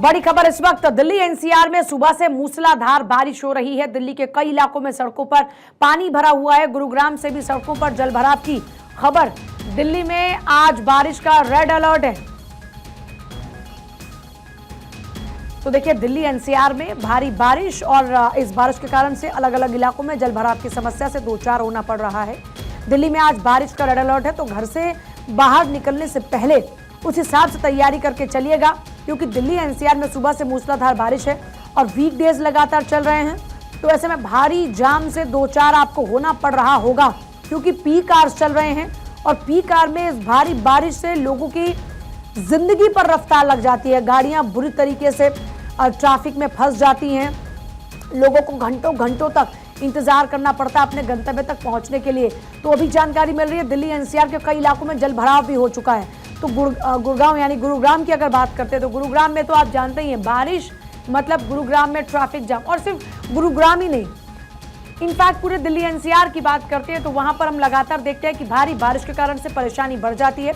बड़ी खबर इस वक्त दिल्ली एनसीआर में सुबह से मूसलाधार बारिश हो रही है। दिल्ली के कई इलाकों में सड़कों पर पानी भरा हुआ है। गुरुग्राम से भी सड़कों पर जलभराव की खबर। दिल्ली में आज बारिश का रेड अलर्ट है। तो देखिए, दिल्ली एनसीआर में भारी बारिश और इस बारिश के कारण से अलग अलग इलाकों में जलभराव की समस्या से दो चार होना पड़ रहा है। दिल्ली में आज बारिश का रेड अलर्ट है, तो घर से बाहर निकलने से पहले उस हिसाब से तैयारी करके चलिएगा, क्योंकि दिल्ली एनसीआर में सुबह से मूसलाधार बारिश है और वीकडेज लगातार चल रहे हैं। तो ऐसे में भारी जाम से दो चार आपको होना पड़ रहा होगा, क्योंकि पीक आवर्स चल रहे हैं और पीक आवर में इस भारी बारिश से लोगों की जिंदगी पर रफ्तार लग जाती है। गाड़ियां बुरी तरीके से ट्रैफिक में फंस जाती हैं। लोगों को घंटों घंटों तक इंतजार करना पड़ता है अपने गंतव्य तक पहुंचने के लिए। तो अभी जानकारी मिल रही है, दिल्ली एनसीआर के कई इलाकों में जलभराव भी हो चुका है। तो गुड़गांव यानी गुरुग्राम की अगर बात करते हैं तो गुरुग्राम में तो आप जानते ही हैं, बारिश मतलब गुरुग्राम में ट्रैफिक जाम। और सिर्फ गुरुग्राम ही नहीं, इनफैक्ट पूरे दिल्ली एनसीआर की बात करते हैं तो वहां पर हम लगातार देखते हैं कि भारी बारिश के कारण से परेशानी बढ़ जाती है।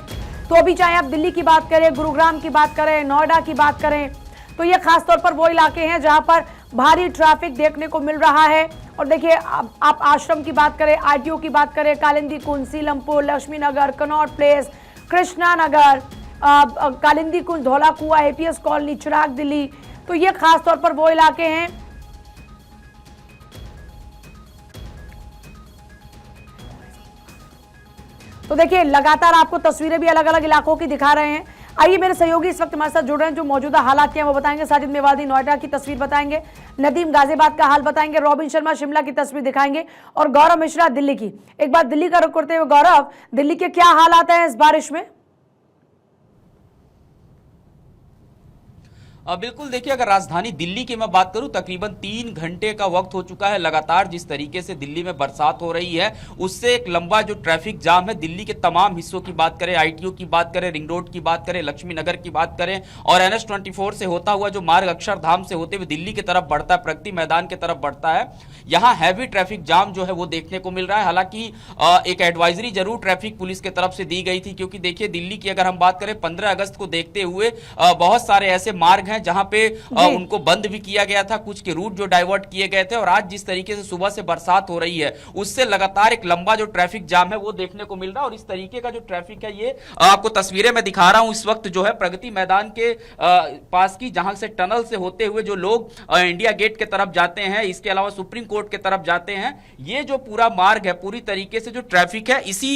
तो अभी चाहे आप दिल्ली की बात करें, गुरुग्राम की बात करें, नोएडा की बात करें, तो ये खासतौर पर वो इलाके हैं जहां पर भारी ट्रैफिक देखने को मिल रहा है। और देखिए, आप आश्रम की बात करें, आरटीओ की बात करें, कालिंदी कुंज, सीलमपुर, लक्ष्मी नगर, कनॉट प्लेस, कृष्णा नगर, कालिंदी कुंज, धौला कुआं, एपीएस कॉलोनी, चिराग दिल्ली, तो ये खासतौर पर वो इलाके हैं। तो देखिए, लगातार आपको तस्वीरें भी अलग अलग इलाकों की दिखा रहे हैं। आइए, मेरे सहयोगी इस वक्त हमारे साथ जुड़ रहे हैं, जो मौजूदा हालात क्या है वो बताएंगे। साजिद मेवाती नोएडा की तस्वीर बताएंगे, नदीम गाजियाबाद का हाल बताएंगे, रॉबिन शर्मा शिमला की तस्वीर दिखाएंगे और गौरव मिश्रा दिल्ली की। एक बार दिल्ली का रुख करते हुए गौरव, दिल्ली के क्या हालात हैं इस बारिश में? बिल्कुल, देखिए, अगर राजधानी दिल्ली की मैं बात करूं, तकरीबन 3 घंटे का वक्त हो चुका है। लगातार जिस तरीके से दिल्ली में बरसात हो रही है, उससे एक लंबा जो ट्रैफिक जाम है दिल्ली के तमाम हिस्सों की बात करें, आईटीओ की बात करें, रिंग रोड की बात करें, लक्ष्मी नगर की बात करें और NH-24 से होता हुआ जो मार्ग अक्षरधाम से होते हुए दिल्ली की तरफ बढ़ता है, प्रगति मैदान की तरफ बढ़ता है, यहाँ हैवी ट्रैफिक जाम जो है वो देखने को मिल रहा है। हालांकि एक एडवाइजरी जरूर ट्रैफिक पुलिस की तरफ से दी गई थी, क्योंकि देखिए, दिल्ली की अगर हम बात करें 15 अगस्त को देखते हुए बहुत सारे ऐसे मार्ग हैं जहां पे उनको बंद भी किया गया था, कुछ के रूट जो डाइवर्ट किए गए थे। और आज जिस तरीके से सुबह से बरसात हो रही है, उससे लगातार एक लंबा जो ट्रैफिक जाम है वो देखने को मिल रहा है। और इस तरीके का जो ट्रैफिक है, ये आपको तस्वीरें में दिखा रहा हूं इस वक्त, जो है प्रगति मैदान के पास की, जहां से टनल से होते हुए जो लोग इंडिया गेट के तरफ जाते हैं, इसके अलावा सुप्रीम कोर्ट के तरफ जाते हैं, ये जो पूरा मार्ग है, पूरी तरीके से जो ट्रैफिक है इसी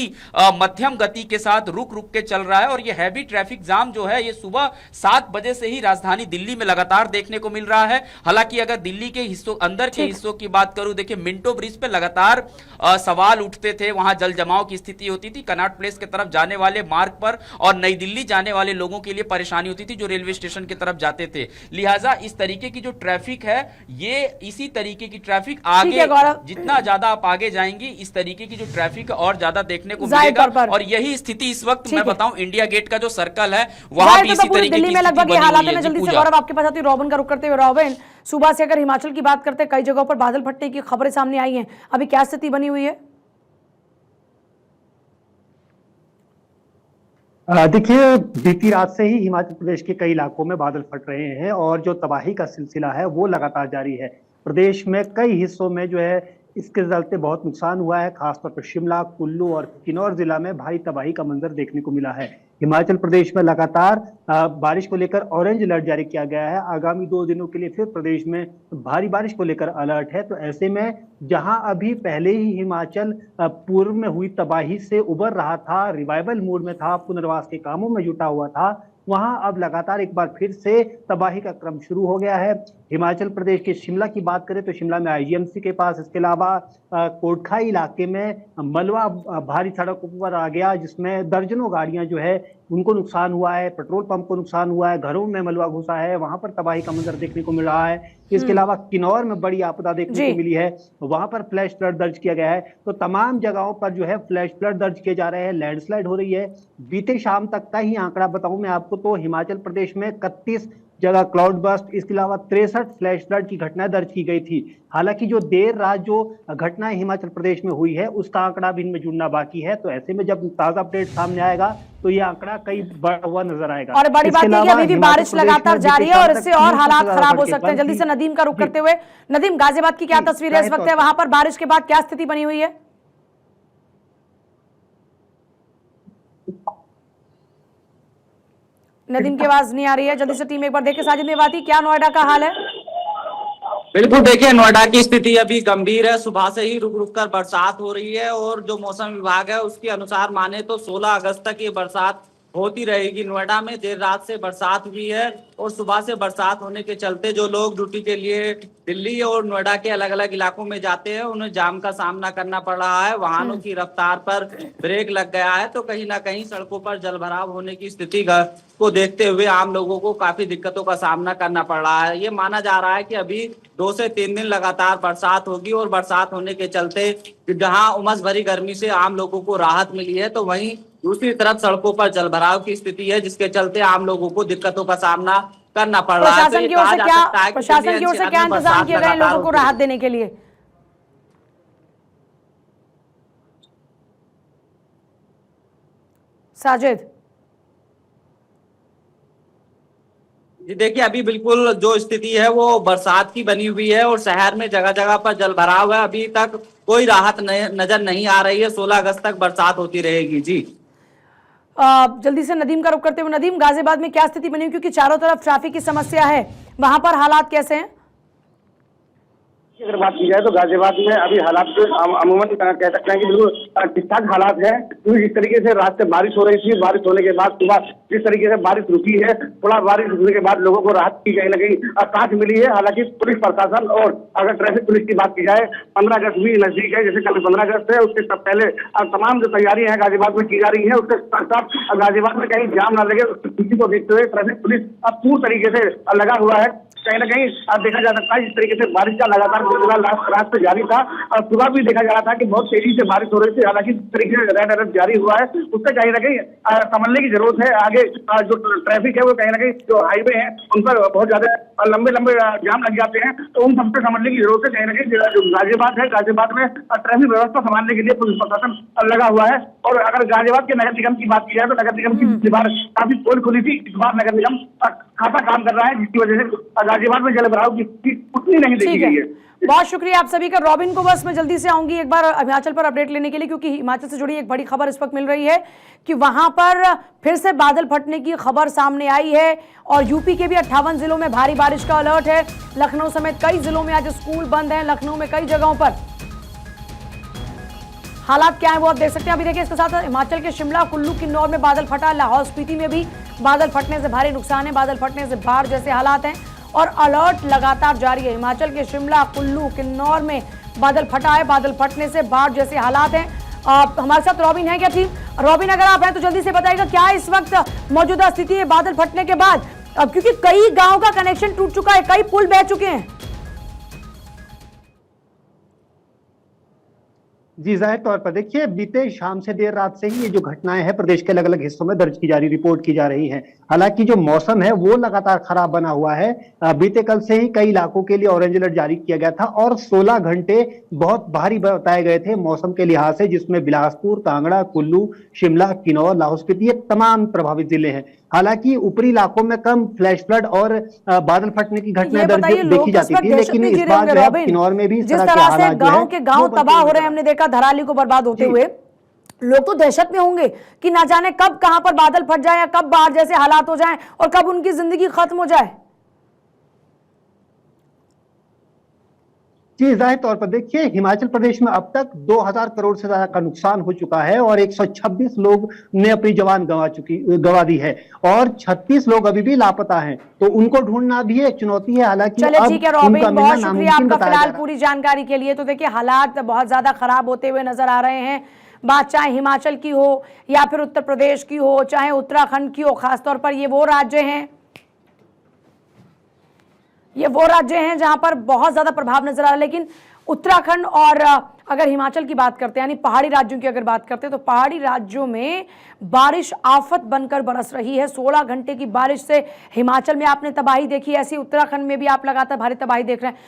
मध्यम गति के साथ रुक रुक के चल रहा है। और ये हैवी ट्रैफिक जाम जो है, ये सुबह 7 बजे से ही राजधानी दिल्ली में लगातार देखने को मिल रहा है। हालांकि अगर दिल्ली के हिस्सों, अंदर के हिस्सों की बात करूं, देखिए, मिंटो ब्रिज पे लगातार सवाल उठते थे, वहां जल जमाव की स्थिति होती थी। कनॉट प्लेस की तरफ जाने वाले मार्ग पर और नई दिल्ली जाने वाले लोगों के लिए परेशानी होती थी जो रेलवे स्टेशन की तरफ जाते थे। लिहाजा इस तरीके की जो ट्रैफिक है, ये इसी तरीके की ट्रैफिक आगे, जितना ज्यादा आप आगे जाएंगी, इस तरीके की जो ट्रैफिक और ज्यादा देखने को मिलेगा। और यही स्थिति इस वक्त मैं बताऊं, इंडिया गेट का जो सर्कल है वहां भी इसी तरीके की स्थिति बनी हुई है। जल्दी से गौरव आपके पास आती है, रॉबिन का रुख करते हुए। रॉबिन, सुबह से अगर हिमाचल की बात करते हैं, कई जगहों पर बादल फटने की खबरें सामने आई हैं, अभी क्या स्थिति बनी हुई है? देखिए, बीती रात से ही हिमाचल प्रदेश के कई इलाकों में बादल फट रहे हैं और जो तबाही का सिलसिला है वो लगातार जारी है। प्रदेश में कई हिस्सों में जो है इसके चलते बहुत नुकसान हुआ है। खासतौर पर शिमला, कुल्लू और किन्नौर जिला में भारी तबाही का मंजर देखने को मिला है। हिमाचल प्रदेश में लगातार बारिश को लेकर ऑरेंज अलर्ट जारी किया गया है। आगामी 2 दिनों के लिए फिर प्रदेश में भारी बारिश को लेकर अलर्ट है। तो ऐसे में जहां अभी पहले ही हिमाचल पूर्व में हुई तबाही से उबर रहा था, रिवाइवल मूड में था, पुनर्वास के कामों में जुटा हुआ था, वहां अब लगातार एक बार फिर से तबाही का क्रम शुरू हो गया है। हिमाचल प्रदेश के शिमला की बात करें तो शिमला में आईजीएमसी के पास, इसके अलावा कोटखाई इलाके में मलबा भारी सड़कों पर आ गया, जिसमें दर्जनों गाड़ियां जो है उनको नुकसान हुआ है, पेट्रोल पंप को नुकसान हुआ है, घरों में मलबा घुसा है, वहां पर तबाही का मंजर देखने को मिल रहा है। इसके अलावा किन्नौर में बड़ी आपदा देखने को मिली है, वहां पर फ्लैश फ्लड दर्ज किया गया है। तो तमाम जगहों पर जो है फ्लैश फ्लड दर्ज किए जा रहे हैं, लैंडस्लाइड हो रही है। बीते शाम तक का ही आंकड़ा बताऊं मैं आपको, तो हिमाचल प्रदेश में 31 जगह क्लाउड बर्स्ट, इसके अलावा 63 फ्लैश फ्लड की घटनाएं दर्ज की गई थी। हालांकि जो देर रात जो घटनाएं हिमाचल प्रदेश में हुई है उसका आंकड़ा भी इनमें जुड़ना बाकी है, तो ऐसे में जब ताजा अपडेट सामने आएगा तो ये आंकड़ा कई बढ़ा हुआ नजर आएगा। और बड़ी बात है कि अभी भी बारिश लगातार जारी है और इससे और हालात खराब हो सकते हैं। जल्दी से नदीम का रुख करते हुए, नदीम, गाजियाबाद की क्या तस्वीरें इस वक्त है, वहां पर बारिश के बाद क्या स्थिति बनी हुई है? नदीम की आवाज नहीं आ रही है, जल्दी से टीम एक बार देखे। साजिद मेवाती, क्या नोएडा का हाल है? बिल्कुल, देखिए नोएडा की स्थिति अभी गंभीर है। सुबह से ही रुक रुक कर बरसात हो रही है और जो मौसम विभाग है उसके अनुसार माने तो 16 अगस्त तक ये बरसात होती रहेगी। नोएडा में देर रात से बरसात हुई है और सुबह से बरसात होने के चलते जो लोग ड्यूटी के लिए दिल्ली और नोएडा के अलग अलग इलाकों में जाते हैं उन्हें जाम का सामना करना पड़ रहा है। वाहनों की रफ्तार पर ब्रेक लग गया है, तो कहीं ना कहीं सड़कों पर जलभराव होने की स्थिति को देखते हुए आम लोगों को काफी दिक्कतों का सामना करना पड़ रहा है। ये माना जा रहा है कि अभी 2 से 3 दिन लगातार बरसात होगी और बरसात होने के चलते जहां उमस भरी गर्मी से आम लोगों को राहत मिली है, तो वहीं दूसरी तरफ सड़कों पर जलभराव की स्थिति है, जिसके चलते आम लोगों को दिक्कतों का सामना करना पड़ रहा है। प्रशासन की ओर से क्या इंतजाम किए गए लोगों को राहत देने के लिए? साजिद जी, देखिए अभी बिल्कुल जो स्थिति है वो बरसात की बनी हुई है और शहर में जगह जगह पर जलभराव है। अभी तक कोई राहत नजर नहीं आ रही है। 16 अगस्त तक बरसात होती रहेगी। जी जल्दी से नदीम का रुख करते हुए, नदीम, गाजियाबाद में क्या स्थिति बनी हुई, क्योंकि चारों तरफ ट्रैफिक की समस्या है, वहां पर हालात कैसे हैं? अगर बात की जाए तो गाजियाबाद में अभी हालात अमूमन कह सकते हैं कि बिल्कुल ठीक ठाक हालात है, क्योंकि जिस तरीके से रात से बारिश हो रही थी, बारिश होने के बाद सुबह जिस तरीके से बारिश रुकी है, थोड़ा बारिश रुकने के बाद लोगों को राहत की कहीं ना कहीं राहत मिली है। हालांकि पुलिस प्रशासन और अगर ट्रैफिक पुलिस की बात की जाए, 15 अगस्त भी नजदीक है, जैसे कल 15 अगस्त है, उसके सब पहले तमाम जो तैयारियां हैं गाजियाबाद में की जा रही है, उसके साथ साथ गाजियाबाद में कहीं जाम ना लगे उसी को देखते हुए ट्रैफिक पुलिस अब पूर्ण तरीके से लगा हुआ है। कहीं ना कहीं देखा जा सकता है जिस तरीके से बारिश का लगातार रात से जारी था और सुबह भी देखा जा रहा था कि बहुत तेजी से बारिश हो रही थी। हालांकि जिस तरीके से रेड अलर्ट जारी हुआ है उससे कहीं ना कहीं समझने की जरूरत है। आगे जो ट्रैफिक है वो कहीं ना कहीं जो हाईवे है उन पर बहुत ज्यादा लंबे जाम लग जाते हैं, तो उन सबसे समझने की जरूरत है। कहीं ना कहीं जो गाजियाबाद है, गाजियाबाद में ट्रैफिक व्यवस्था संभालने के लिए पुलिस प्रशासन लगा हुआ है। और अगर गाजियाबाद के नगर निगम की बात की जाए तो नगर निगम की पिछली बार काफी पोल खुली थी, इस बार नगर निगम खासा काम कर रहा है, जिसकी वजह से गाजियाबाद में जलभराव की उतनी नहीं देखी गई है। बहुत शुक्रिया आप सभी का। रॉबिन को बस मैं जल्दी से आऊंगी एक बार हिमाचल पर अपडेट लेने के लिए, क्योंकि हिमाचल से जुड़ी एक बड़ी खबर इस वक्त मिल रही है कि वहां पर फिर से बादल फटने की खबर सामने आई है और यूपी के भी 58 जिलों में भारी बारिश का अलर्ट है। लखनऊ समेत कई जिलों में आज स्कूल बंद हैं। लखनऊ में कई जगहों पर हालात क्या है वो आप देख सकते हैं। अभी देखिए इसके साथ हिमाचल के शिमला, कुल्लू, किन्नौर में बादल फटा। लाहौल स्पीति में भी बादल फटने से भारी नुकसान है, बादल फटने से बाढ़ जैसे हालात हैं और अलर्ट लगातार जारी है। हिमाचल के शिमला, कुल्लू, किन्नौर में बादल फटा है, बादल फटने से बाढ़ जैसे हालात हैं। हमारे साथ रॉबिन है क्या टीम? रॉबिन अगर आप हैं तो जल्दी से बताइएगा क्या इस वक्त मौजूदा स्थिति है बादल फटने के बाद, अब क्योंकि कई गांव का कनेक्शन टूट चुका है, कई पुल बह चुके हैं। जी, जाहिर तौर पर देखिए बीते शाम से देर रात से ही ये जो घटनाएं हैं प्रदेश के अलग अलग हिस्सों में दर्ज की जा रही, रिपोर्ट की जा रही हैं। हालांकि जो मौसम है वो लगातार खराब बना हुआ है। बीते कल से ही कई इलाकों के लिए ऑरेंज अलर्ट जारी किया गया था और 16 घंटे बहुत भारी बताए गए थे मौसम के लिहाज से, जिसमें बिलासपुर, कांगड़ा, कुल्लू, शिमला, किन्नौर, लाहौल स्पीति ये तमाम प्रभावित जिले हैं। हालांकि ऊपरी इलाकों में कम फ्लैश फ्लड और बादल फटने की घटनाएं देखी जाती थी, लेकिन इस बार जो है किन्नौर में भी जिस तरह से गांव के गांव तबाह हो रहे हैं, हमने देखा धराली को बर्बाद होते हुए, लोग तो दहशत में होंगे कि ना जाने कब कहां पर बादल फट जाए या कब बाढ़ जैसे हालात हो जाएं और कब उनकी जिंदगी खत्म हो जाए। जी, जाहिर तौर पर देखिए हिमाचल प्रदेश में अब तक 2000 करोड़ से ज्यादा का नुकसान हो चुका है और 126 लोग ने अपनी जान गंवा दी है और 36 लोग अभी भी लापता हैं, तो उनको ढूंढना भी एक चुनौती है। हालांकि चलिए ठीक है रॉबिन, बहुत शुक्रिया आपका फिलहाल पूरी जानकारी के लिए। तो देखिए हालात बहुत ज्यादा खराब होते हुए नजर आ रहे हैं, बात चाहे हिमाचल की हो या फिर उत्तर प्रदेश की हो, चाहे उत्तराखंड की हो। खासतौर पर ये वो राज्य हैं जहां पर बहुत ज्यादा प्रभाव नजर आ रहा है, लेकिन उत्तराखंड और अगर हिमाचल की बात करते हैं यानी पहाड़ी राज्यों की अगर बात करते हैं तो पहाड़ी राज्यों में बारिश आफत बनकर बरस रही है। 16 घंटे की बारिश से हिमाचल में आपने तबाही देखी, ऐसी उत्तराखंड में भी आप लगातार भारी तबाही देख रहे हैं।